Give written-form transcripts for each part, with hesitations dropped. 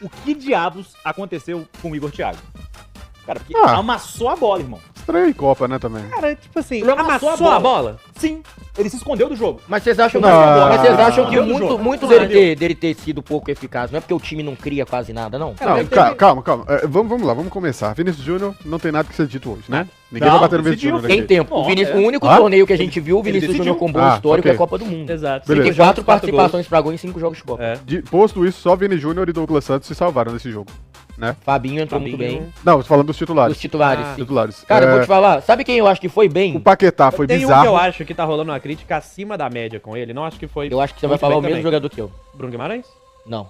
o que diabos aconteceu com o Igor Thiago. Cara, porque amassou a bola, irmão. Estreia em Copa, né, também. Cara, tipo assim, Ele amassou a bola? Sim, ele se escondeu do jogo. Mas vocês acham, que muito dele ter sido pouco eficaz, não é porque o time não cria quase nada, não? Não, calma. Vamos lá, vamos começar. Vinícius Júnior não tem nada que ser dito hoje, né? Ninguém vai bater no Vinícius Júnior Tem aqui. tempo. O único torneio que a gente viu, o Vinícius Júnior com bom histórico é a Copa do Mundo. Exato. Beleza. Tem 4 participações pra gol em 5 jogos de Copa. Posto isso, só Vini Júnior e Douglas Santos se salvaram nesse jogo, né? Fabinho entrou muito bem. Não, tô falando dos titulares. Dos titulares, sim. Titulares. Cara, vou te falar, sabe quem eu acho que foi bem? O Paquetá foi Tem bizarro. um que eu acho que tá rolando uma crítica acima da média com ele. Não acho que foi. Eu acho que você vai muito falar bem o mesmo também. jogador que eu. Bruno Guimarães? Não.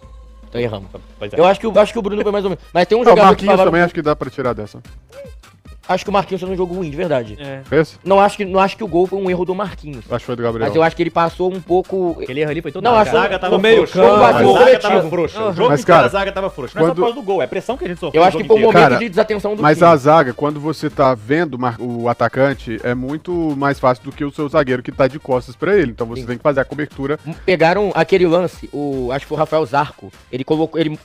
Então erramos. Pois é. Eu acho que o Bruno foi mais ou menos. Mas tem um O jogador que Marquinhos falaram... também acho que dá pra tirar dessa. Acho que o Marquinhos fez um jogo ruim, de verdade. Esse? Não acho que o gol foi um erro do Marquinhos. Acho que foi do Gabriel. Mas eu acho que ele passou um pouco... Aquele erro ali foi todo Não, acho A zaga tava no meio frouxa. campo, A zaga coletivo. tava frouxa. O jogo Mas, inteiro cara, a zaga tava frouxa. Não é só quando- por causa do gol, é a pressão que a gente sofreu Eu o acho que jogo foi um inteiro. momento Cara, de desatenção do Mas time. a zaga, quando você tá vendo o atacante, é muito mais fácil do que o seu zagueiro que tá de costas pra ele. Então você Sim. tem que fazer a cobertura. Pegaram aquele lance, acho que foi o Rafael Zarco, ele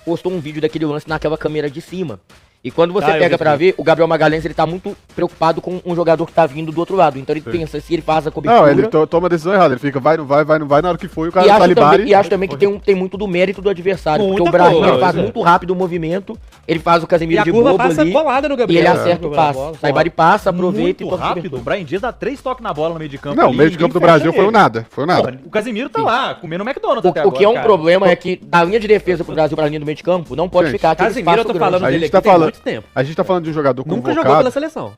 postou um vídeo daquele lance naquela câmera de cima. E quando você eu pega vi pra isso. ver, o Gabriel Magalhães, ele tá muito preocupado com um jogador que tá vindo do outro lado. Então ele pensa, se ele faz a cobertura... Não, ele toma a decisão errada. Ele fica, vai, não vai, na hora que foi, o cara E tá acho, libare. também, e acho também que tem muito do mérito do adversário. Porque Muita o Brasil coisa. ele faz muito rápido o movimento, ele faz o E Casemiro a de curva bobo passa ali, colada no e Gabriel. ele acerta o passe. Saibari passa, aproveita Muito e toca rápido. O Brian Dias dá 3 toques na bola no meio de campo. Não, o ali, meio de campo do ninguém fecha Brasil foi um ele. nada. Foi um nada. Porra, o Casemiro tá lá, comendo o McDonald's até O que é um cara. problema é que da linha de defesa pro Brasil pra linha do meio de campo, não pode Gente, ficar aquele Casemiro, eu espaço tô grande. falando A dele gente aqui tá tem falando- muito tempo. A gente tá falando de um jogador Nunca jogou convocado. pela seleção.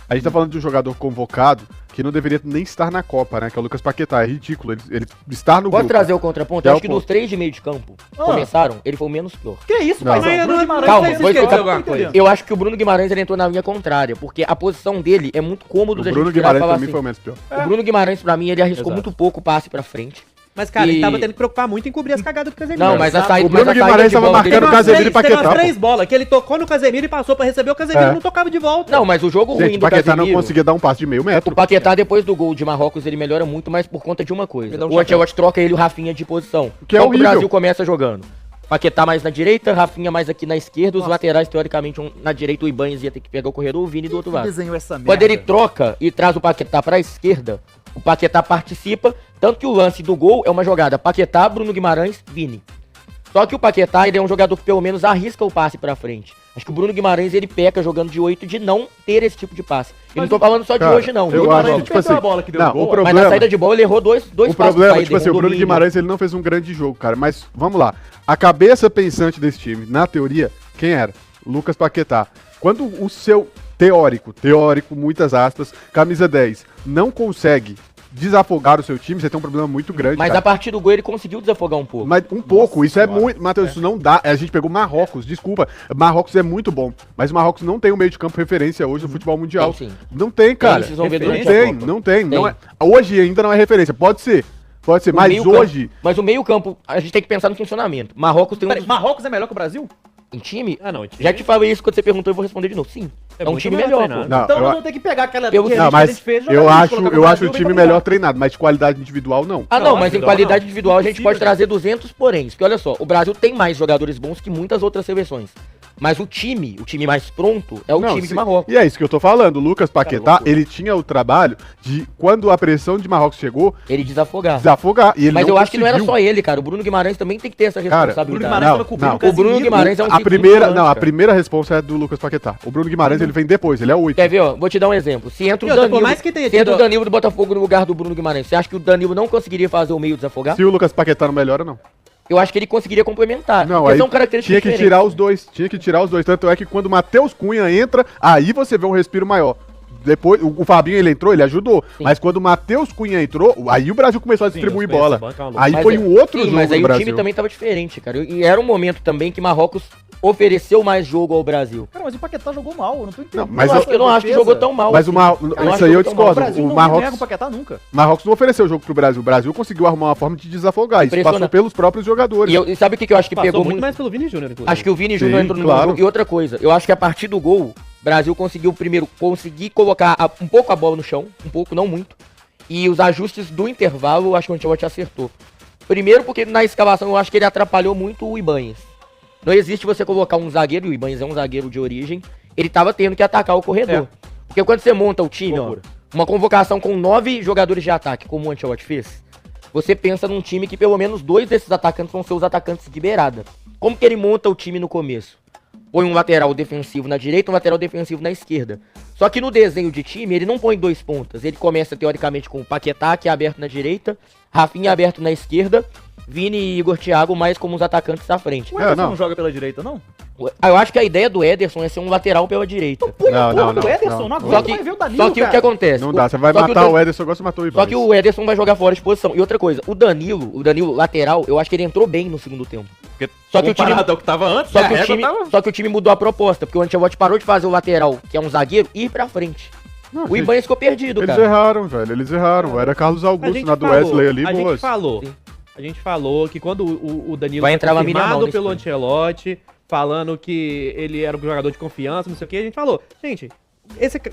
A gente tá falando de um jogador convocado que não deveria nem estar na Copa, né? Que é o Lucas Paquetá. É ridículo. Ele estar no Posso grupo. trazer o contraponto? Que é Eu o acho que ponto. dos 3 de meio de campo começaram, ele foi o menos pior. Que isso, Não. paizão? Mas Bruno Guimarães Calma, fez vou isso, explicar eu não tô alguma coisa. entendendo. Eu acho que o Bruno Guimarães ele entrou na linha contrária, porque a posição dele é muito cômodo O da Bruno gente virar e Guimarães falar pra mim assim. foi o menos pior. O Bruno Guimarães, pra mim, ele arriscou Exato. muito pouco o passe pra frente. Mas, cara, ele E- tava tendo que preocupar muito em cobrir as cagadas do Casemiro. Não, mas a saída O Bruno mas a saída Guimarães de tava bola marcando dele- o Casemiro e Teve umas Paquetá. 3 bolas que ele tocou no Casemiro e passou pra receber, o Casemiro É. não tocava de volta. Não, mas o jogo ruim Gente, o do Paquetá não Casemiro... conseguia dar um passe de meio O metro. Paquetá, depois do gol de Marrocos, ele melhora muito, mas por conta de uma coisa. Ele dá um O Ancelotti troca ele e o Rafinha de posição. Que é Então o horrível. Brasil começa jogando. Paquetá mais na direita, Rafinha mais aqui na esquerda, os laterais, teoricamente, na direita o Ibanez ia ter que pegar o corredor, o Vini do outro lado. Desenhou essa merda. Quando ele troca e traz o Paquetá pra esquerda, o Paquetá participa, tanto que o lance do gol é uma jogada Paquetá, Bruno Guimarães, Vini. Só que o Paquetá, ele é um jogador que pelo menos arrisca o passe pra frente. Acho que o Bruno Guimarães, ele peca jogando de 8 de não ter esse tipo de passe. E não tô falando só de Cara, hoje, não. eu viu? acho Mas que, tipo assim, a bola que deu não, no gol, o Mas na problema, saída de bola ele errou dois o passos problema, saída, tipo assim, o errou Bruno domínio. Guimarães, ele não fez um grande jogo, cara, mas vamos lá. A cabeça pensante desse time, na teoria, quem era? Lucas Paquetá. Quando o seu teórico, muitas aspas, camisa 10, não consegue desafogar o seu time, você tem um problema muito grande, Mas cara. a partir do gol ele conseguiu desafogar um pouco. Mas um pouco, isso senhora. é muito. Matheus, isso não dá. A gente pegou Marrocos, desculpa. Marrocos é muito bom. Mas o Marrocos não tem um meio de campo referência hoje no futebol mundial. Tem sim. Não tem, cara. vocês vão ver Não durante a tem, Copa. não tem. Tem. Não é, hoje ainda não é referência. Pode ser, O mas meio hoje. campo- mas o meio campo, a gente tem que pensar no funcionamento. Marrocos tem um... Peraí, Marrocos é melhor que o Brasil? Em time? Ah, não. o time Já te falei isso quando você perguntou, eu vou responder de novo. Sim. É um muito time melhor melhor, treinado. pô. Não, Então eu- nós vamos ter que pegar aquela Eu- que a Não, gente mas fez, jogar eu isso, acho, colocar eu no acho o Brasil, time bem pra melhor jogar. treinado, mas de qualidade individual não. Ah, Não, não, mas em individual qualidade não. individual a gente Impossível, pode trazer 200 poréns. Porque olha só, o Brasil tem mais jogadores bons que muitas outras seleções. Mas o time mais pronto, é o Não, time sim. de Marrocos. E é isso que eu tô falando. O Lucas Paquetá, loucura. ele tinha o trabalho de, quando a pressão de Marrocos chegou, Ele desafogar. desafogar. E ele Mas não eu acho que não era conseguiu. só ele, cara. O Bruno Guimarães também tem que ter essa Cara, Bruno responsabilidade. Guimarães Não, tava cobrindo não. o Casemiro. O Bruno Guimarães é um A segundo primeira, volante, não, a cara. primeira resposta é do Lucas Paquetá. O Bruno Guimarães, ele vem depois, ele é 8. Quer ver, ó? Vou te dar um exemplo. Se entra o E outra, por Danilo, mais que tenha se entra o tido- Danilo do Botafogo no lugar do Bruno Guimarães, você acha que o Danilo não conseguiria fazer o meio desafogar? Se o Lucas Paquetá não melhora, não. Eu acho que ele conseguiria complementar. Não, porque aí são características tinha que diferentes. tirar os dois. Tinha que tirar os dois. Tanto é que quando o Matheus Cunha entra, aí você vê um respiro maior. Depois, o Fabinho, ele entrou, ele ajudou. Sim. Mas quando o Matheus Cunha entrou, aí o Brasil começou a distribuir os bola. pés, essa banca é uma loucura. Aí Mas foi é- um outro sim, jogo mas aí do o Brasil. time também tava diferente, cara. E era um momento também que Marrocos ofereceu mais jogo ao Brasil. Cara, mas o Paquetá jogou mal, eu não tô entendendo. Não, mas eu não acho que jogou tão mal. Mas assim. o Mar... Eu isso acho aí que eu jogou tão mal. O discordo. Brasil O não Marrocos, nega o Paquetá nunca. Marrocos não ofereceu o jogo pro Brasil. O Brasil conseguiu arrumar uma forma de desafogar. Isso Impressionante. passou pelos próprios jogadores. E sabe o que eu acho que Passou pegou muito muito? mais pelo Vini Júnior, inclusive. Acho que o Vini Júnior Sim, entrou no claro. jogo. E outra coisa, eu acho que a partir do gol, o Brasil conseguiu primeiro conseguir colocar um pouco a bola no chão, um pouco, não muito. E os ajustes do intervalo, eu acho que o Ancelotti acertou. Primeiro porque na escalação eu acho que ele atrapalhou muito o Ibanez. Não existe você colocar um zagueiro, e o Ibanez é um zagueiro de origem, ele tava tendo que atacar o corredor. Porque quando você monta o time, ó, uma convocação com 9 jogadores de ataque, como o Ancelotti fez, você pensa num time que pelo menos 2 desses atacantes vão ser os atacantes de beirada. Como que ele monta o time no começo? Põe um lateral defensivo na direita e um lateral defensivo na esquerda. Só que no desenho de time, ele não põe 2 pontas. Ele começa, teoricamente, com o Paquetá, que é aberto na direita, Rafinha aberto na esquerda, Vini e Igor Thiago mais como os atacantes à frente. O Ederson não joga pela direita, não? Eu acho que a ideia do Ederson é ser um lateral pela direita. Não, O Ederson não Só que, vai ver o Danilo, só que o que acontece? Não dá, você vai só que matar o Ederson igual você matou o Ibanez. Só que o Ederson vai jogar fora de posição. E outra coisa, o Danilo lateral, eu acho que ele entrou bem no segundo tempo. Só que o time, ao que tava antes, só que o time mudou a proposta, porque o Ancelotti parou de fazer o lateral, que é um zagueiro, e ir pra frente. Não, O Ibanez ficou perdido, eles cara. erraram, velho, eles erraram. Era Carlos Augusto na do Wesley ali, boas. A gente falou que quando o Danilo Vai entrar Lamine Yamal confirmado nesse pelo time. Ancelotti, falando que ele era um jogador de confiança, não sei o que, a gente falou, gente,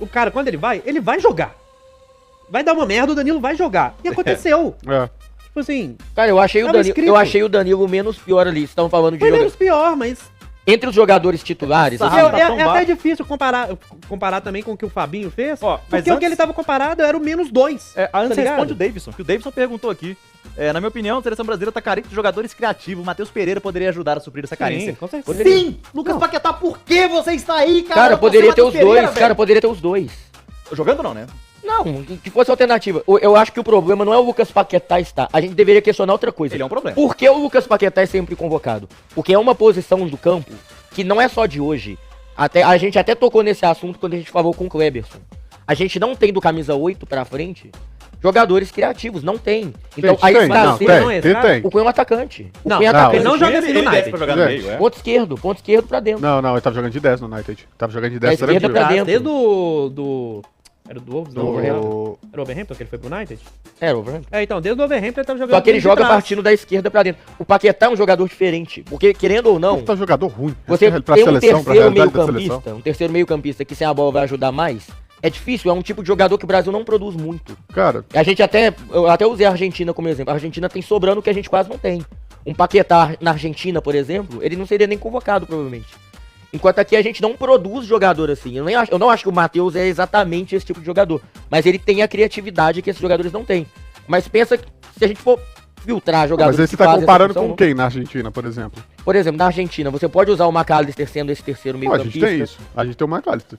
o cara, quando ele vai jogar. Vai dar uma merda, o Danilo vai jogar. E aconteceu. Tipo assim, Cara, eu achei Tava escrito. o Danilo menos pior ali. Vocês estão falando de foi jogador. menos pior, mas Entre os jogadores titulares, Essa assim, raça- é tão até difícil comparar também com o que o Fabinho fez, Ó, mas porque o que antes- ele tava comparado era o menos 2. Antes tá ligado? responde o Davidson, que o Davidson perguntou aqui. Na minha opinião, a seleção brasileira tá carente de jogadores criativos. O Matheus Pereira poderia ajudar a suprir essa carência. com certeza. Sim! Lucas Paquetá, por que você está aí, cara? Cara, Eu poderia tô ter sem os Matheus Pereira, dois. Cara, poderia ter os dois. velho. Jogando não, né? Não, que fosse alternativa. Eu acho que o problema não é o Lucas Paquetá estar. A gente deveria questionar outra coisa. Ele é um problema. Por que o Lucas Paquetá é sempre convocado? Porque é uma posição do campo que não é só de hoje. A gente até tocou nesse assunto quando a gente falou com o Kleberson. A gente não tem do camisa 8 pra frente jogadores criativos. Não tem. Então, Gente, aí tem, está não, sendo- tem. O Cunha é um atacante. O Não, Cunha é não, atacante. ele não joga Ele assim no desce United. pra jogar no Gente. meio, é. Ponto esquerdo pra dentro. Não, ele tava jogando de 10 no United. Tava jogando de Da 10 esquerda tranquilo. pra dentro. Desde o era do Wolves? Do- Era o Overhampton que ele foi pro United? É, Wolverhampton. Então, desde o Overhampton ele tava jogando Só que ele de joga trás. partindo da esquerda pra dentro. O Paquetá é um jogador diferente. Porque, querendo ou não, Ele tá jogador ruim. você Essa é pra tem um seleção, pra terceiro realidade da seleção. meio-campista, que sem a bola vai ajudar mais. É difícil, é um tipo de jogador que o Brasil não produz muito. Cara, Eu até usei a Argentina como exemplo. A Argentina tem sobrando o que a gente quase não tem. Um Paquetá na Argentina, por exemplo, ele não seria nem convocado, provavelmente. Enquanto aqui a gente não produz jogador assim. Eu não acho que o Matheus é exatamente esse tipo de jogador. Mas ele tem a criatividade que esses jogadores não têm. Mas pensa que se a gente for filtrar jogadores mas aí você que tá fazem comparando essa com função, quem na Argentina, por exemplo? por exemplo, na Argentina, você pode usar o McAllister sendo esse terceiro Pô, meio a campista. gente tem isso. A gente tem o McAllister.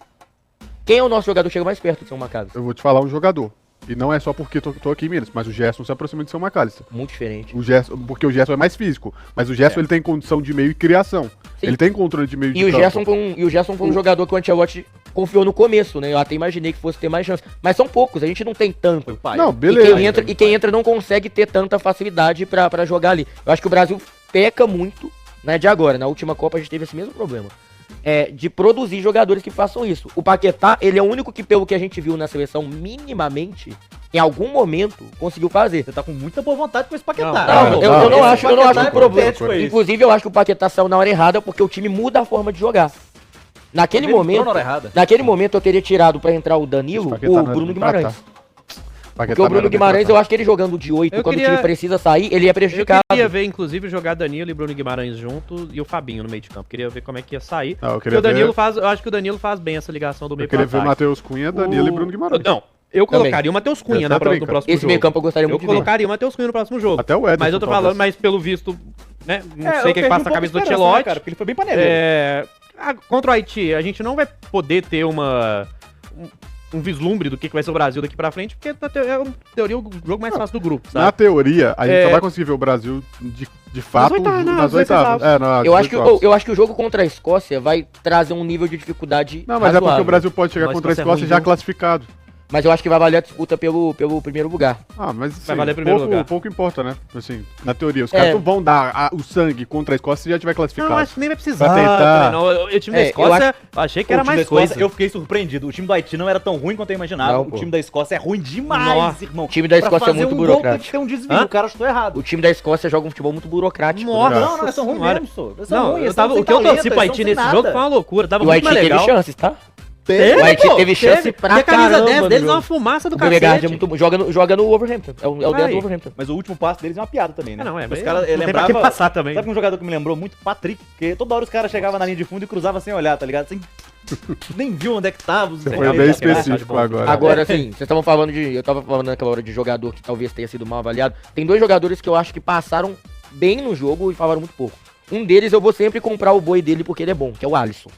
Quem é o nosso jogador que chega mais perto de ser um McAllister? Eu vou te falar um jogador. E não é só porque tô aqui em Minas, mas o Gerson se aproxima de ser o McAllister. Muito diferente. O Gerson, porque o Gerson é mais físico, mas o Gerson ele tem condição de meio e criação. Sim. Ele tem controle de meio E o Gerson foi um jogador que o Ancelotti confiou no começo, né? Eu até imaginei que fosse ter mais chance. Mas são poucos, a gente não tem tanto. Não, E beleza. quem entra não consegue ter tanta facilidade pra jogar ali. Eu acho que o Brasil peca muito, né, de agora. Na última Copa a gente teve esse mesmo problema. De produzir jogadores que façam isso. O Paquetá, ele é o único que, pelo que a gente viu na seleção, minimamente, em algum momento, conseguiu fazer. Você tá com muita boa vontade com esse Paquetá. Não, né? eu não acho Paquetá que é o problema. patético, é isso. Inclusive, eu acho que o Paquetá saiu na hora errada porque o time muda a forma de jogar. Naquele Ele entrou momento, na hora errada. eu teria tirado pra entrar o Danilo, Paquetá o não era Bruno de Guimarães. tratar. Porque Paquetá o não Bruno era de Guimarães, tratar. eu acho que ele jogando de 8, Eu quando queria- o time precisa sair, ele é Eu prejudicado. queria ver, inclusive, jogar Danilo e Bruno Guimarães junto e o Fabinho no meio de campo. Queria ver como é que ia sair. Não, eu Porque queria o Danilo ver, eu acho que o Danilo faz bem essa ligação do meio eu queria pro ver ataque. Matheus Cunha, Danilo e Bruno Guimarães. Não, eu Também. colocaria o Matheus Cunha Essa é a no trinca. próximo Esse jogo. meio campo eu gostaria Eu muito de ver. colocaria o Matheus Cunha no próximo jogo. Até o Ederson. Mas eu tô talvez. falando, mas pelo visto, né? Não sei o que perdi passa um na pouco cabeça do de esperança, né, Ancelotti. cara, porque ele foi bem paneleiro. Contra o Haiti, a gente não vai poder ter um vislumbre do que vai ser o Brasil daqui pra frente, porque é, em teoria, o jogo mais fácil do grupo, Na sabe? teoria, a gente só vai conseguir ver o Brasil de fato oitavas, nas nas oitavas. oitavas. Eu acho que o jogo contra a Escócia vai trazer um nível de dificuldade Não, mas é porque razoável. o Brasil pode chegar Mas contra a se você é Escócia ruim, já viu? classificado. Mas eu acho que vai valer a disputa pelo primeiro lugar. Ah, mas assim, Vai valer primeiro lugar. pouco importa, né? Assim, na teoria, os caras não vão dar o sangue contra a Escócia se já tiver classificado. Não, acho que nem vai precisar. Pra tentar. também, não. O time da É, eu Escócia, eu achei que era O time da mais Escócia, coisa. eu fiquei surpreendido. O time do Haiti não era tão ruim quanto eu imaginava. Não, O pô. time da Escócia é ruim demais, Nossa. irmão. O time da Escócia Pra é muito fazer um gol tem burocrático. que ter um desvio. Hã? O cara chutou errado. O time da Escócia joga um futebol muito burocrático. Nossa. né? Não, eles são ruins Senhora. mesmo, só. Eles são Não, ruins, eu eles tava, são o que eu sem torci talento, pro eles Haiti são sem nesse nada. jogo foi uma loucura. Tava E o muito Haiti mais teve legal. chances, tá? Teve, O Haiti pô, teve chance pra E a camisa caramba 10 no deles é jogo. uma fumaça do O Gregard cacete. é muito bom. Joga no Wolverhampton. É o 10 Vai. do Wolverhampton. Mas o último passe deles é uma piada também, né? Ah, não, é, Os mas caras não tem pra lembrava... que passar também. Sabe um jogador que me lembrou muito? Patrick, porque toda hora os caras chegavam na linha de fundo e cruzavam sem olhar, tá ligado? Sem... Nem viu onde é que tava. Você foi bem específico agora. Agora, assim, vocês estavam falando de... Eu tava falando naquela hora de jogador que talvez tenha sido mal avaliado. Tem 2 jogadores que eu acho que passaram bem no jogo e falaram muito pouco. Um deles eu vou sempre comprar o boi dele porque ele é bom, que é o Alisson.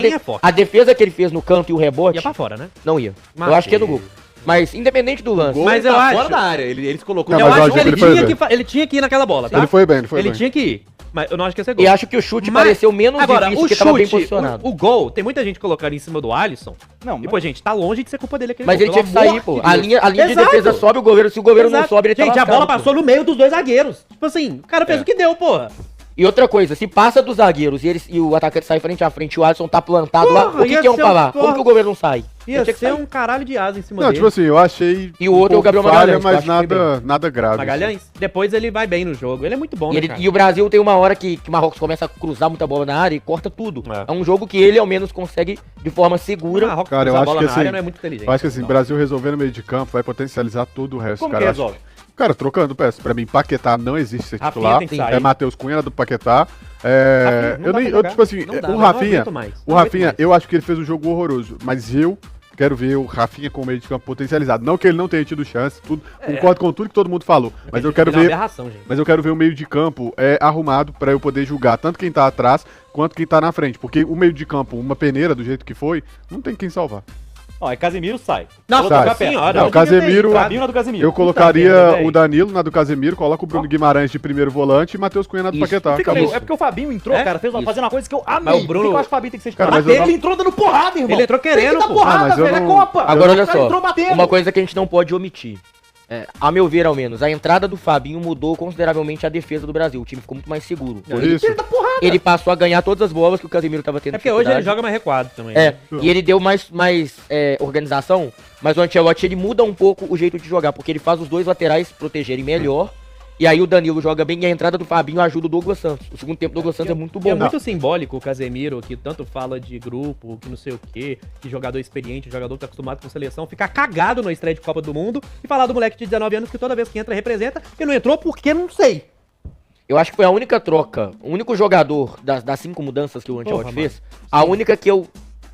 Bem é forte. A defesa que ele fez no canto e o rebote... Ia pra fora, né? Não ia. Mas eu acho que é no gol. Mas independente do lance... Mas eu acho... Fora da área, eles colocou... Não, Eu mas eu acho que acho que ele ele foi tinha bem. ele tinha que ir naquela bola, tá? Ele foi bem, ele foi Ele bem. tinha que ir. Mas eu não acho que ia ser gol. E acho que o chute Mas- pareceu menos Agora, difícil o porque tava bem chute, posicionado. o gol, tem muita gente colocando em cima do Alisson. Não, E, pô, gente, tá longe de ser culpa dele aquele Mas gol, ele tinha que pelo sair, amor pô. de A Deus. linha de Exato. defesa sobe, o goleiro, se o goleiro não Exato. sobe, ele tá Gente, a lascado, bola pô. passou no meio dos 2 zagueiros. Tipo assim, o cara fez o que deu, porra. E outra coisa, se passa dos zagueiros e o atacante sai frente a frente e o Alisson tá plantado lá, Porra, o que ia que iam ser falar? porra. Como que o goleiro não sai? Ia Tinha que ser sair. um caralho de asa em cima Não, dele. tipo assim, eu achei. E o outro é o Gabriel falha, Magalhães, que eu mas acho que foi nada grave. Magalhães, depois ele vai bem no jogo. Ele é muito bom, E, né, cara? e o Brasil tem uma hora que o Marrocos começa a cruzar muita bola na área e corta tudo. É. É um jogo que ele, ao menos, consegue de forma segura. Marrocos Cara, eu cruzar a acho bola que na área assim, não é muito inteligente. Eu acho que assim, Não. Brasil resolver no meio de campo vai potencializar todo o resto, Como cara. que Eu acho- resolve? Cara, trocando peças. Pra mim, Paquetá não existe ser Rafinha titular. tem que sair. É Matheus Cunha era do Paquetá. Rafinha, não Eu dá nem, pra jogar. tipo assim, Não dá, o eu não Rafinha, aguento mais. o Não Rafinha, aguento mais. eu acho que ele fez um jogo horroroso, mas eu quero ver o Rafinha com o meio de campo potencializado. Não que ele não tenha tido chance, tudo, concordo com tudo que todo mundo falou, mas eu quero Ele é uma ver, aberração, gente. mas eu quero ver o meio de campo arrumado pra eu poder julgar tanto quem tá atrás quanto quem tá na frente, porque o meio de campo, uma peneira do jeito que foi, não tem quem salvar. Ó, é Casemiro, sai. Nossa Coloca sai. a peça. Senhora, Não, eu devia ter Casemiro- entrado. Fabinho na do Casemiro. Eu colocaria merda, velho. o Danilo na do Casemiro, coloca o Bruno Guimarães de primeiro volante e Matheus Cunha na do Isso. Paquetá. Fica Acabou. meio- é porque o Fabinho entrou, É? cara, Isso. fazendo uma coisa que eu amei. Mas o Bruno- Por que eu acho que o Fabinho tem que ser Cara, titular? mas eu Ele não- entrou dando porrada, irmão. Ele entrou querendo, Tem que dar pô. porrada, Ah, mas eu velho, não- é Copa. Agora, olha O cara entrou só, batendo. uma coisa que a gente não pode omitir. A meu ver, ao menos, a entrada do Fabinho mudou consideravelmente a defesa do Brasil. O time ficou muito mais seguro. Isso. Ele dá porrada. Ele passou a ganhar todas as bolas que o Casemiro tava tendo. É porque hoje ele dificuldade. joga mais recuado também. É, né? e ele deu mais organização, mas o Ancelotti ele muda um pouco o jeito de jogar, porque ele faz os 2 laterais protegerem melhor, e aí o Danilo joga bem e a entrada do Fabinho ajuda o Douglas Santos. O segundo tempo do Douglas Santos é muito E bom. é muito simbólico o Casemiro, que tanto fala de grupo, que não sei o quê, que jogador experiente, jogador que tá acostumado com seleção, ficar cagado na estreia de Copa do Mundo e falar do moleque de 19 anos que toda vez que entra representa, e não entrou porque não sei. Eu acho que foi a única troca, o único jogador das 5 mudanças que o Ancelotti Porra, fez, a única que eu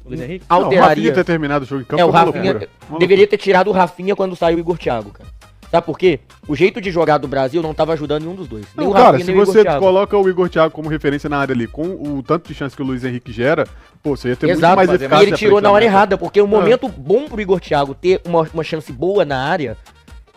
O Luiz Henrique? Não, o Rafinha alteraria... ter terminado o jogo em campo É, o foi uma Rafinha loucura. Uma deveria ter tirado o Rafinha quando saiu o Igor Thiago, cara. Sabe por quê? O jeito de jogar do Brasil não tava ajudando nenhum dos dois. Nem Não, o cara, Rafinha, se nem o você Igor Thiago. coloca o Igor Thiago como referência na área ali, com o tanto de chance que o Luiz Henrique gera, pô, você ia ter Exato, muito mais fazer eficácia. e ele tirou frente na da hora meta. errada, porque o momento bom pro Igor Thiago ter uma chance boa na área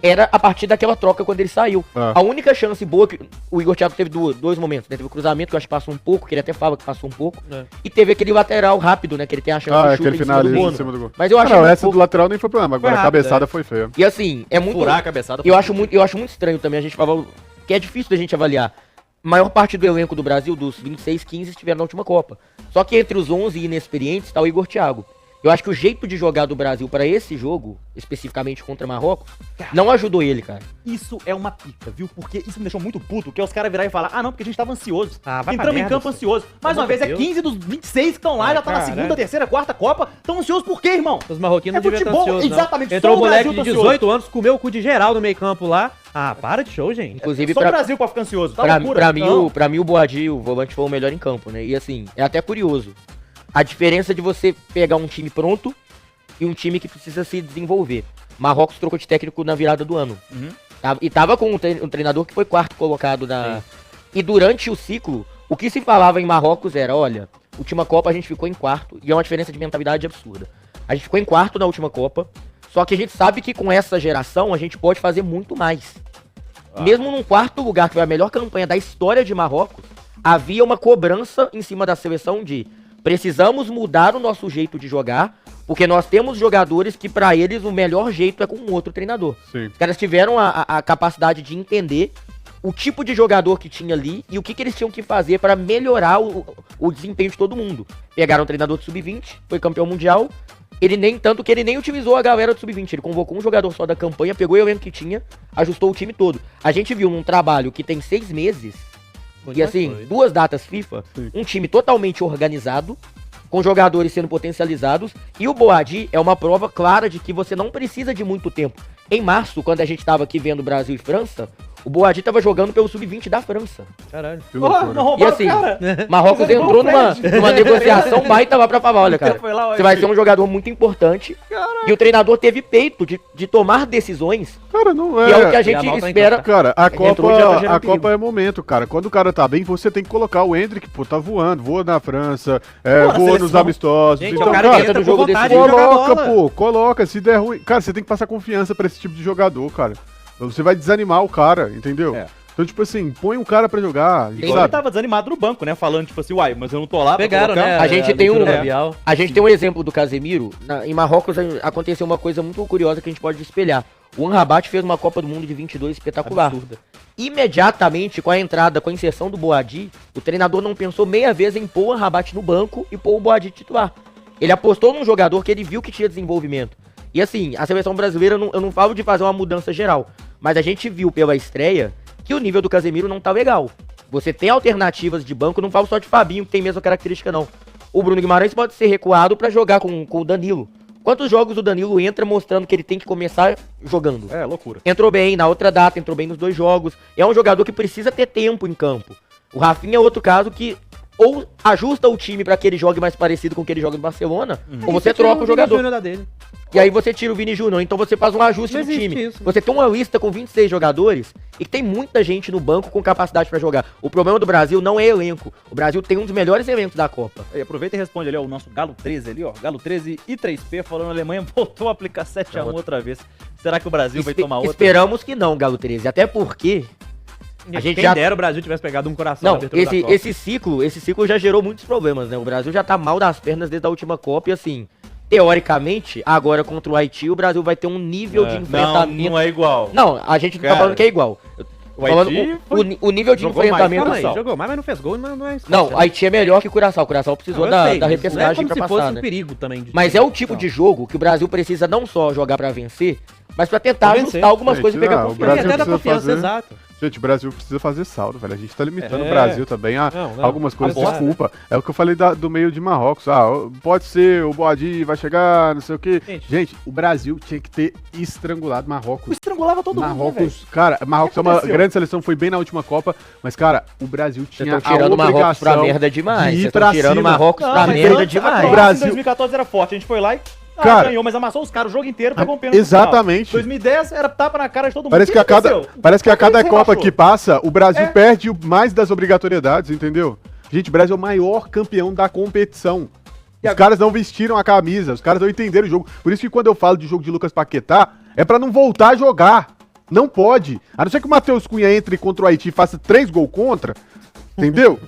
era a partir daquela troca quando ele saiu. Ah. A única chance boa que o Igor Thiago teve dois momentos, né? Teve o cruzamento, que eu acho que passou um pouco, que ele até fala que passou um pouco, É. e teve aquele lateral rápido, né? Que ele tem a chance Ah, de aquele em cima finaliza do em Bono. cima do gol. Mas eu acho Não, muito essa pouco. do lateral nem foi problema, agora a rápido, cabeçada foi feia. E assim, é muito... Furar a cabeçada. Eu acho muito estranho também a gente falar que é difícil da gente avaliar. A maior parte do elenco do Brasil, dos 26, 15 estiveram na última Copa. Só que entre os 11 inexperientes está o Igor Thiago. Eu acho que o jeito de jogar do Brasil para esse jogo, especificamente contra Marrocos, não ajudou ele, cara. Isso é uma pica, viu? Porque isso me deixou muito puto, que é os caras virarem e falar, ah não, porque a gente tava ansioso. Ah, vai pra Entramos em merda, campo você. ansioso. Mais Pelo uma vez, amor é de Deus. 15 dos 26 que estão lá, já tá na caralho. segunda, terceira, quarta Copa. Tão ansiosos por quê, irmão? Os marroquinos É não deviam estar futebol, ansiosos, não. exatamente, Entrou só um o moleque Brasil de tá 18 anos, comeu o cu de geral no meio campo lá. Ah, para de show, gente. Inclusive, Só o pra, Brasil pra ficar ansioso, tá pra, loucura. pra mim, Não. pra mim, o Boadi, o volante, foi o melhor em campo, né? E assim, é até curioso. A diferença de você pegar um time pronto e um time que precisa se desenvolver. Marrocos trocou de técnico na virada do ano. Uhum. E tava com um treinador que foi quarto colocado na... E durante o ciclo, o que se falava em Marrocos era, olha, última Copa a gente ficou em quarto, e é uma diferença de mentalidade absurda. A gente ficou em quarto na última Copa, só que a gente sabe que com essa geração a gente pode fazer muito mais. Mesmo num quarto lugar, que foi a melhor campanha da história de Marrocos, havia uma cobrança em cima da seleção de precisamos mudar o nosso jeito de jogar, porque nós temos jogadores que pra eles o melhor jeito é com um outro treinador. Sim. Os caras tiveram a capacidade de entender o tipo de jogador que tinha ali e o que eles tinham que fazer pra melhorar o desempenho de todo mundo. Pegaram um treinador de sub-20, foi campeão mundial. Ele nem utilizou a galera do sub-20, ele convocou um jogador só da campanha, pegou o elenco que tinha, ajustou o time todo. A gente viu num trabalho que tem 6 meses, e assim, 2 datas FIFA, Sim. um time totalmente organizado, com jogadores sendo potencializados, e o Boadi é uma prova clara de que você não precisa de muito tempo. Em março, quando a gente estava aqui vendo Brasil e França, o Boadi estava jogando pelo Sub-20 da França. Caralho. Que loucura. não E assim, Marrocos entrou numa negociação baita lá pra falar, olha, cara, Foi lá, você vai ser um jogador muito importante, e o treinador teve peito de tomar decisões, Cara, não e é o que a é. gente Yamal tá em espera. Cara, a Entrou e já tá gerando Copa perigo. é momento, cara. Quando o cara tá bem, você tem que colocar o Endrick, pô, tá voando, voa na França, na voa nos seleção. amistosos. Gente, Então, o cara cara, entra no com jogo vontade desse de jogar coloca, bola. pô, coloca. Se der ruim, cara, você tem que passar confiança pra esse tipo de jogador, cara. Você vai desanimar o cara, entendeu? É. Então, tipo assim, põe um cara pra jogar, Igual ele sabe? tava desanimado no banco, né? Falando, tipo assim, uai, mas eu não tô lá pra Pegaram, colocar. né? A gente tem leitura um- labial. A gente tem um exemplo do Casemiro. Em Marrocos aconteceu uma coisa muito curiosa que a gente pode espelhar. O Amrabat fez uma Copa do Mundo de 22 espetacular. Absurda. Imediatamente, com a entrada, com a inserção do Boadi, o treinador não pensou meia vez em pôr o Amrabat no banco e pôr o Boadi titular. Ele apostou num jogador que ele viu que tinha desenvolvimento. E assim, a seleção brasileira, eu não falo de fazer uma mudança geral, mas a gente viu pela estreia que o nível do Casemiro não tá legal. Você tem alternativas de banco, não falo só de Fabinho, que tem a mesma característica não. O Bruno Guimarães pode ser recuado pra jogar com o Danilo. Quantos jogos o Danilo entra mostrando que ele tem que começar jogando? É, loucura. Entrou bem na outra data, entrou bem nos 2 jogos. É um jogador que precisa ter tempo em campo. O Rafinha é outro caso que ou ajusta o time pra que ele jogue mais parecido com o que ele joga no Barcelona, ou você troca o jogador. Júnior da dele. E aí você tira o Vini Júnior, então você faz um ajuste Não no existe time. isso. Você tem uma lista com 26 jogadores e tem muita gente no banco com capacidade pra jogar. O problema do Brasil não é elenco. O Brasil tem um dos melhores elencos da Copa. E aproveita e responde ali, ó, o nosso Galo 13 ali, ó. Galo 13 e 3P falando a Alemanha voltou a aplicar 7x1 outra vez. Será que o Brasil vai tomar outra? Esperamos que não, Galo 13. Até porque a gente Quem já dera o Brasil tivesse pegado um coração na Não, abertura da Copa. esse ciclo já gerou muitos problemas, né? O Brasil já tá mal das pernas desde a última Copa e assim, teoricamente, agora contra o Haiti, o Brasil vai ter um nível de enfrentamento. Não é igual. Não, a gente não tá Cara, falando que é igual. o Falando Haiti o nível de jogou mais, enfrentamento. Calma aí, Curaçao. jogou mais, mas não fez gol, não é Não, Escócia, o Haiti é melhor que o Curaçao. O Curaçao precisou eu da sei, mas repescagem não é como pra se passar, fosse né? um perigo também. Mas é o tipo de jogo que o Brasil precisa não só jogar pra vencer, mas pra tentar Pra ajustar vencer. algumas Gente, coisas e pegar não, o confiança. Brasil até da precisa confiança, fazer- exato. Gente, o Brasil precisa fazer saldo, velho. A gente tá limitando É. o Brasil também a Não, algumas coisas. exato. Desculpa. É o que eu falei do meio de Marrocos. Pode ser, o Boadi vai chegar, não sei o quê. Gente, o Brasil tinha que ter estrangulado Marrocos. Estrangulava todo mundo, né, velho? Marrocos, cara, Marrocos é uma aconteceu? grande seleção, foi bem na última Copa, mas, cara, o Brasil Vocês tinha estão tirando a o Marrocos pra obrigação merda demais. de ir Vocês pra estão tirando o cima. Marrocos Não, pra mas merda antes, a demais. Croácia Brasil- em 2014 era forte, a gente foi lá e Cara, ganhou, mas amassou os caras o jogo inteiro, pegou um pênalti no final. exatamente. 2010 era tapa na cara de todo mundo. Parece O que a cada, aconteceu? parece que a Por cada ele se Copa rebaixou? que passa, o Brasil É. perde mais das obrigatoriedades, entendeu? Gente, o Brasil é o maior campeão da competição. E Os agora- caras não vestiram a camisa, os caras não entenderam o jogo. Por isso que quando eu falo de jogo de Lucas Paquetá, é pra não voltar a jogar. Não pode. A não ser que o Matheus Cunha entre contra o Haiti e faça 3 gols contra, entendeu?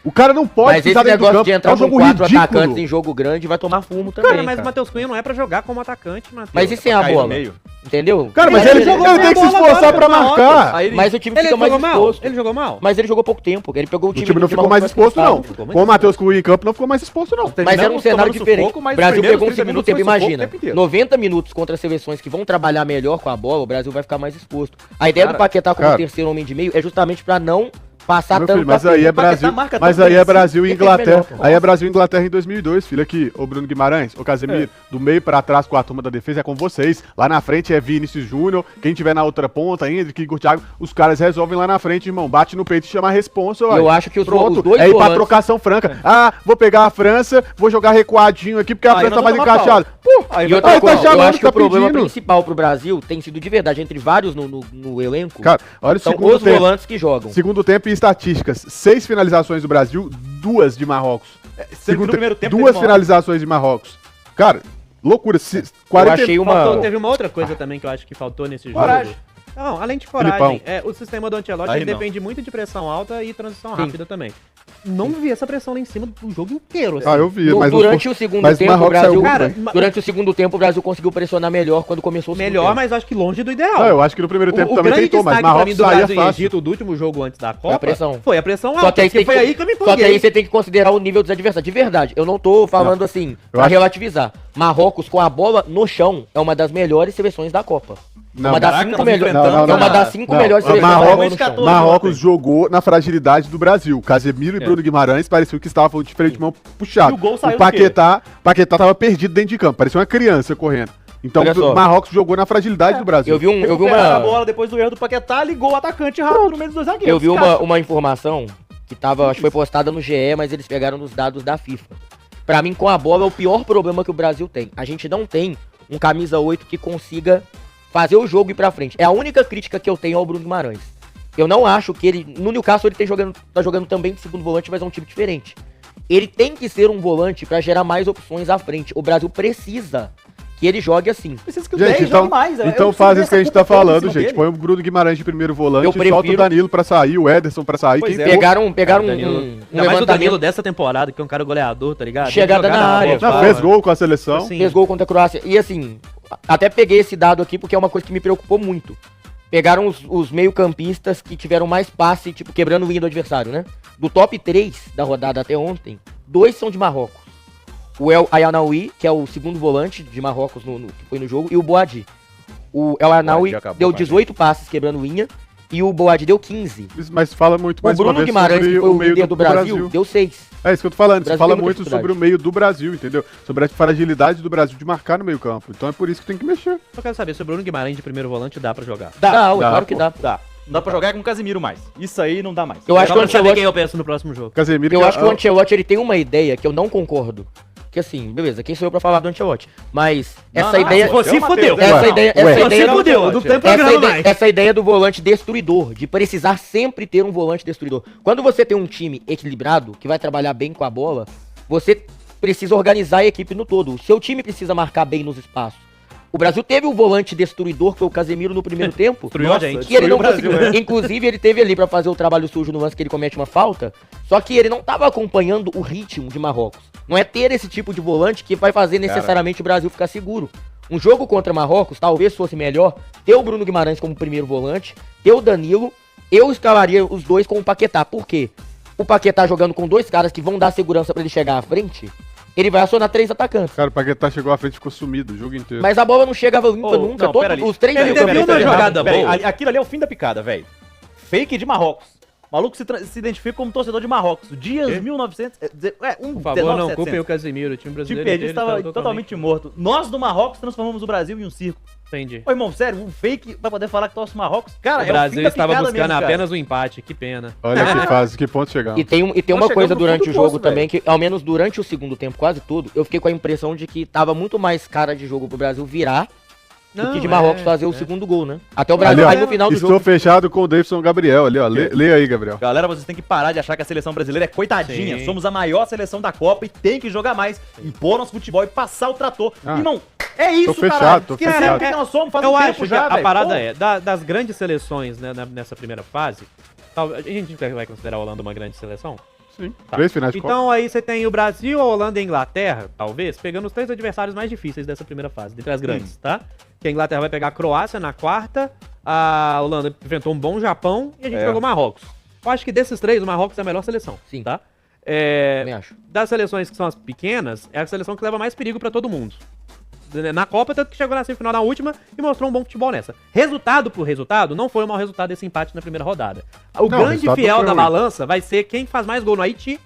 O cara não pode Mas esse pisar dentro do negócio campo. de É entrar um com jogo 4 ridículo. atacantes em jogo grande vai tomar fumo também. Cara, mas o cara. Matheus Cunha não é pra jogar como atacante, Matheus. Mas e sem a Cair no bola? meio. Entendeu? Cara, mas Ele ele jogou tem bem que se bola esforçar agora pra contra o marcar. Aí ele- Mas o time Ele fica mais jogou mal? exposto. Ele jogou mal? Mas ele jogou pouco tempo. Ele pegou o O time time não de ficou mais Marrocos exposto, não. cansado. Com o Matheus Cunha em campo, não ficou mais exposto, não. Mas era um Terminamos cenário tomando diferente. sufoco, mas O Brasil os primeiros pegou um 30 segundo minutos tempo, foi sufoco o imagina. tempo inteiro. 90 minutos contra seleções que vão trabalhar melhor com a bola, o Brasil vai ficar mais exposto. A ideia Cara, do Paquetá como cara. terceiro homem de meio é justamente pra não passar Meu tanto filho, mas pra aí é frente. Paquetá Brasil, marca mas tão aí bem é assim. Brasil e Ele fez Inglaterra. melhor, pô. Aí é Brasil e Inglaterra em 2002, filho aqui, ô Bruno Guimarães, ô Casemiro, do meio pra trás com a turma da defesa é com vocês. Lá na frente é Vinícius Júnior, quem tiver na outra ponta, Hendrick, Igor Thiago, os caras resolvem lá na frente, irmão. Bate no peito e chama a responsa, Eu acho que os Pronto, dois é ir pra volantes- trocação franca. Ah, vou pegar a França, vou jogar recuadinho aqui porque a Aí França tá nós mais vamos tomar encaixada. Pô, Aí E vai- outra Aí tá coisa, eu chamando, acho que tá o problema pedindo. principal pro Brasil tem sido de verdade, entre vários no elenco, cara, olha o são segundo os tempo. volantes que jogam. Segundo tempo e estatísticas. 6 finalizações do Brasil, 2 de Marrocos. Sendo que Segundo no primeiro tempo duas teve uma- finalizações de Marrocos. Cara, loucura. Eu 40... achei Faltou, uma... teve uma outra coisa também que eu acho que faltou nesse jogo. Coragem. Não, além de coragem, Filipão. o sistema do Ancelotti Aí ele não. depende muito de pressão alta e transição Sim. rápida também. Não vi essa pressão lá em cima do jogo inteiro. Assim. Ah, eu vi, No- mas durante o segundo mas o tempo, o Marrocos Brasil, saiu Cara, muito bem. durante o segundo tempo, o Brasil conseguiu pressionar melhor quando começou o segundo Melhor, tempo. mas acho que longe do ideal. Não, eu acho que no primeiro tempo também grande tentou, mas destaque pra Marrocos mim do saía Brasil e fácil. Egito do último jogo antes da Copa a pressão. foi a pressão Só alta, que aí você porque tem foi que, aí que eu me só que aí empolguei. você tem que considerar o nível dos adversários. De verdade, eu não tô falando assim, pra acho- relativizar. Marrocos com a bola no chão é uma das melhores seleções da Copa. Uma das caraca, 5 nós melhores. enfrentamos É uma a- das 5 Não, melhores a seleções do mundo no chão. Marrocos jogou na fragilidade do Brasil. Casemiro e Bruno Guimarães pareciam que estavam de freio de mão puxado. E o gol saiu O Paquetá tava perdido dentro de campo, parecia uma criança correndo. Então Olha só. o Marrocos jogou na fragilidade do Brasil. Eu vi Recuperaram a uma. bola depois do erro do Paquetá, ligou o atacante rápido no meio dos dois zagueiros. Eu vi Cara, uma informação que tava, acho que foi postada no GE, mas eles pegaram nos dados da FIFA. Pra mim, com a bola, é o pior problema que o Brasil tem. A gente não tem um camisa 8 que consiga fazer o jogo ir pra frente. É a única crítica que eu tenho ao Bruno Guimarães. Eu não acho que ele... No Newcastle ele tá jogando também de segundo volante, mas é um time diferente. Ele tem que ser um volante pra gerar mais opções à frente. O Brasil precisa que ele jogue assim. Precisa que o Gente, 10 jogue mais. Eu então não faz sei isso que a gente essa tá culpa toda em falando, cima gente. dele. Põe o Bruno Guimarães de primeiro volante, Eu prefiro- solta o Danilo pra sair, o Ederson pra sair. Pois quem é. for. Pegaram Ainda mais o levantamento. Danilo dessa temporada, que é um cara goleador, tá ligado? Chegada Tem que jogar na área. bola, Não, fez gol com a seleção. Assim, Fez gol contra a Croácia. E assim, até peguei esse dado aqui porque é uma coisa que me preocupou muito. Pegaram os meio-campistas que tiveram mais passe, tipo, quebrando o linha do adversário, né? Do top 3 da rodada até ontem, 2 são de Marrocos. O El Ayanaoui, que é o segundo volante de Marrocos que foi no jogo, e o Boadi. O El Ayanaoui Boadi acabou deu com a 18 passes quebrando linha e o Boadi deu 15. Mas fala muito O mais uma Bruno vez Guimarães, sobre que foi o meio líder do Brasil, deu 6. É isso que eu tô falando. O Você Brasil fala tem muita muito dificuldade. sobre o meio do Brasil, entendeu? Sobre a fragilidade do Brasil de marcar no meio campo. Então é por isso que tem que mexer. Eu quero saber, se o Bruno Guimarães de primeiro volante dá pra jogar. Dá, dá, claro que pô. dá. Dá. Não dá pra jogar com o Casemiro mais. Isso aí não dá mais. Eu acho que o Quero saber Ancelotti quem eu penso no próximo jogo. Casemiro Eu acho que o Ancelotti ele tem uma ideia que eu não concordo. Que assim, beleza, quem sou eu pra falar do Ancelotti? Mas essa ideia. você fudeu. Essa ideia, essa Você ideia, fudeu, não tem programa mais. essa ideia do volante destruidor, de precisar sempre ter um volante destruidor. Quando você tem um time equilibrado, que vai trabalhar bem com a bola, você precisa organizar a equipe no todo. O seu time precisa marcar bem nos espaços. O Brasil teve um volante destruidor, que foi o Casemiro no primeiro tempo. Destruiu a gente. Que ele não Destruiu o conseguiu. Brasil, Inclusive, ele teve ali pra fazer o trabalho sujo no lance que ele comete uma falta. Só que ele não tava acompanhando o ritmo de Marrocos. Não é ter esse tipo de volante que vai fazer necessariamente o Brasil ficar seguro. Um jogo contra Marrocos talvez fosse melhor ter o Bruno Guimarães como primeiro volante, ter o Danilo. Eu escalaria os dois com o Paquetá. Por quê? O Paquetá jogando com dois caras que vão dar segurança pra ele chegar à frente, ele vai acionar 3 atacantes. Cara, o Paquetá chegou à frente e ficou sumido o jogo inteiro. Mas a bola não chegava limpa Ô, nunca. não, pera ali. Os 3 Ele teve uma jogada boa. Aquilo ali é o fim da picada, velho. Fake de Marrocos. O maluco se identifica como torcedor de Marrocos. Dias Quê? 1900... Por favor, não culpem o Casemiro, o time O brasileiro. time perdido dele estava tá totalmente morto. Nós do Marrocos transformamos o Brasil em um circo. Entendi. Ô, irmão, sério, um fake vai poder falar que torce o Marrocos? Cara, O Brasil da estava picada buscando mesmo, cara. apenas o empate, que pena. Olha que fase, que ponto chegamos. E tem Nós uma chegamos coisa no durante fundo o do jogo poço, também, que ao menos durante o segundo tempo, quase tudo, eu fiquei com a impressão de que tava muito mais cara de jogo pro Brasil virar do que de Marrocos fazer o segundo gol, né? Até o Brasil Ali, ó, aí no final do estou jogo. fechado com o Davidson Gabriel ali, ó. Lê aí, Gabriel. Galera, vocês têm que parar de achar que a seleção brasileira é coitadinha. Sim. Somos a maior seleção da Copa e tem que jogar mais, impor nosso futebol e passar o trator. Ah. Irmão, é isso, fechado, caralho. tô Esquecendo fechado. quem nós somos, faz Eu um acho tempo que já, a velho. parada Pô, das grandes seleções, né, nessa primeira fase, a gente vai considerar a Holanda uma grande seleção? Sim, Tá. 3 finais de Copa. Então aí você tem o Brasil, a Holanda e a Inglaterra, talvez, pegando os 3 adversários mais difíceis dessa primeira fase, dentre as grandes, tá? Que a Inglaterra vai pegar a Croácia na quarta, a Holanda enfrentou um bom Japão e a gente pegou o Marrocos. Eu acho que desses 3, o Marrocos é a melhor seleção, Sim. tá? Também acho. Das seleções que são as pequenas, é a seleção que leva mais perigo pra todo mundo. Na Copa, tanto que chegou na semifinal na última e mostrou um bom futebol nessa. Resultado por resultado, não foi um mau resultado esse empate na primeira rodada. O Não, o grande resultado fiel foi da ruim. balança vai ser quem faz mais gol no Haiti,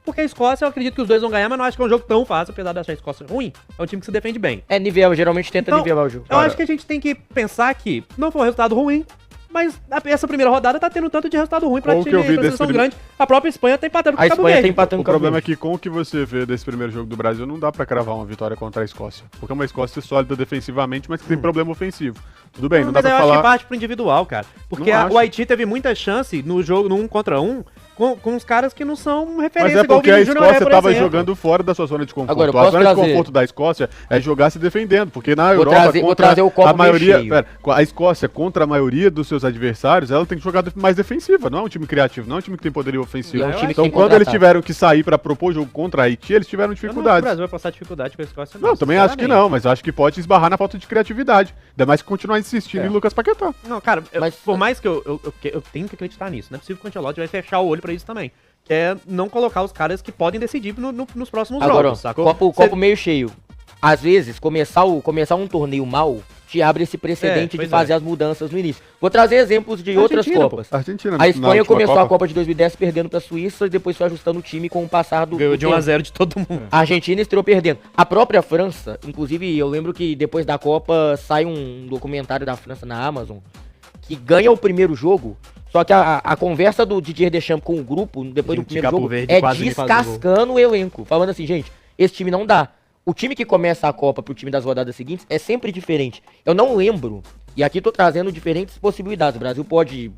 porque a Escócia, eu acredito que os dois vão ganhar, mas não acho que é um jogo tão fácil, apesar de achar a Escócia ruim. É um time que se defende bem. É nivel, geralmente tenta Então, nivelar o jogo. Eu acho que a gente tem que pensar que não foi um resultado ruim, mas essa primeira rodada tá tendo tanto de resultado ruim pra Com o time que eu vi pra desse seleção primeiro- grande. A própria Espanha tá empatando com A o Cabo Espanha tá Verde. empatando O com a problema é Verde. que com o que você vê desse primeiro jogo do Brasil, não dá pra cravar uma vitória contra a Escócia. Porque é uma Escócia sólida defensivamente, mas que tem problema ofensivo. Tudo bem, não dá Mas eu pra acho que falar... parte pro individual, cara. Porque Não acho. o Haiti teve muita chance no jogo, no 1 contra 1, com os caras que não são referência. Mas é igual o porque a Vini Júnior Escócia por tava exemplo. jogando fora da sua zona de conforto. Agora, eu A posso zona de trazer- conforto da Escócia é jogar se defendendo, porque na Vou Europa, trazer- vou contra trazer o copo a meio maioria, cheio. pera, a Escócia contra a maioria dos seus adversários, ela tem que jogar mais defensiva, não é um time criativo, não é um time que tem poderio ofensivo. E é um time que Então, tem quando eles contra-ataque. tiveram que sair pra propor jogo contra a Haiti, eles tiveram Eu não acho que o dificuldades. Brasil vai passar dificuldade com a Escócia, Não, também acho que sinceramente. não, mas acho que pode esbarrar na falta de criatividade. Ainda mais que continuar insistindo em Lucas Paquetá. Não, cara, Mas- por mais que eu tenho que acreditar nisso, não é possível que o Ancelotti vai fechar o olho pra isso também. Que é não colocar os caras que podem decidir nos próximos Agora, jogos, ó, sacou? copo meio cheio. Às vezes, começar um torneio mal te abre esse precedente de pois fazer as mudanças no início. Vou trazer exemplos de outras Argentina, Copas. Argentina, A na Espanha última começou a Copa de 2010 perdendo pra Suíça e depois foi ajustando o time com o passar do Ganhou de tempo. 1-0 de todo mundo. A Argentina estreou perdendo. A própria França, inclusive eu lembro que depois da Copa sai um documentário da França na Amazon que ganha o primeiro jogo, só que a conversa do Didier Deschamps com o grupo, depois do Gente, primeiro Cabo jogo, Verde é quase me faz um gol. descascando o elenco. Falando assim, gente, esse time não dá. O time que começa a Copa pro time das rodadas seguintes é sempre diferente. Eu não lembro, e aqui tô trazendo diferentes possibilidades. O Brasil pode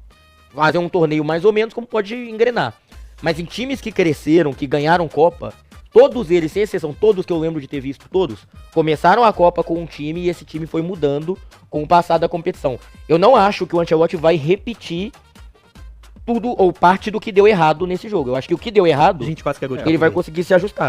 fazer um torneio mais ou menos, como pode engrenar. Mas em times que cresceram, que ganharam Copa, todos eles, sem exceção, todos que eu lembro de ter visto, todos, começaram a Copa com um time e esse time foi mudando com o passar da competição. Eu não acho que o Ancelotti vai repetir tudo ou parte do que deu errado nesse jogo. Eu acho que o que deu errado, A gente quase que é gol de ele Cabo vai Verde. conseguir se ajustar.